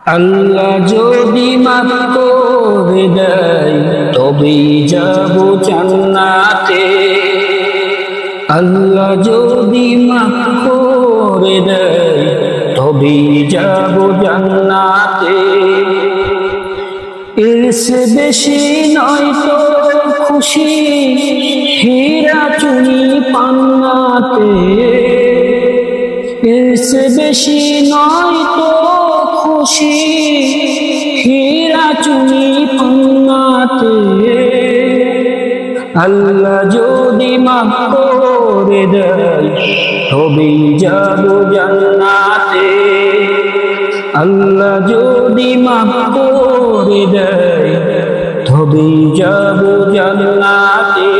আল্লাহ যদি মাফ করে দেয় তবেই যাব জান্নাতে। আল্লাহ যদি মাফ করে দেয় তবেই যাব জান্নাতে। এর সে বেশি নয় তো খুশি হীরা চুনি পান্নাতে। এর সে বেশি নয় তো খুশি হীরা চুনি পান্নাতে। আল্লাহ যদি মাফ করে দেয় তবেই যাব জান্নাতে। আল্লাহ যদি মাফ করে দেয় তবেই যাব জান্নাতে।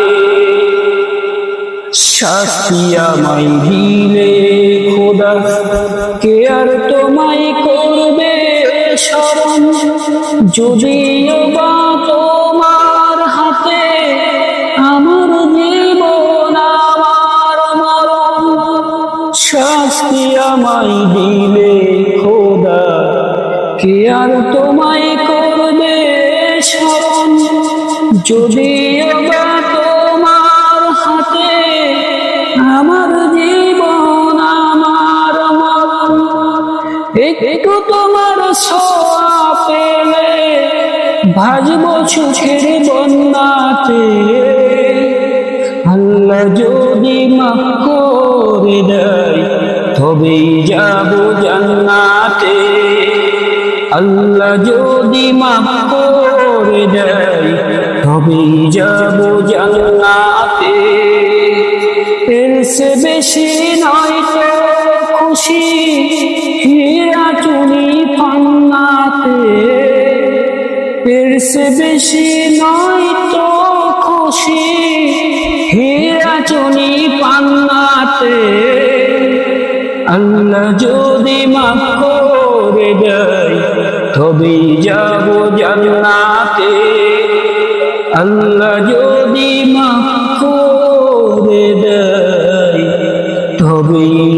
শাস্তি আমায় দিলে খোদা কে আর তোমায় করবে শরণ, যদিও বা তোমার হাতে আমার জীবন আমার মরণ। শাস্তি আমায় দিলে খোদা কে আর তোমায় করবে শরণ, যদিও বা তোমার হাতে আমার জীবন আমার মরণ। একটু তোমার ছোঁয়া পেলে ভাজবো চোখের বন্যাতে। আল্লাহ যদি মাফ করে দেয় তবেই যাব জান্নাতে। আল্লাহ যদি মাফ করে দেয় তবেই যাব জান্নাতে। এর সে বেশি নয় তো খুশি হীরা চুনি পান্নাতে। এর সে বেশি নয় তো খুশি হীরা চুনি পান্নাতে। আল্লাহ যদি মাফ করে দেয় তবেই যাব জান্নাতে। আল্লাহ যদি মাফ করে দেয় তবেই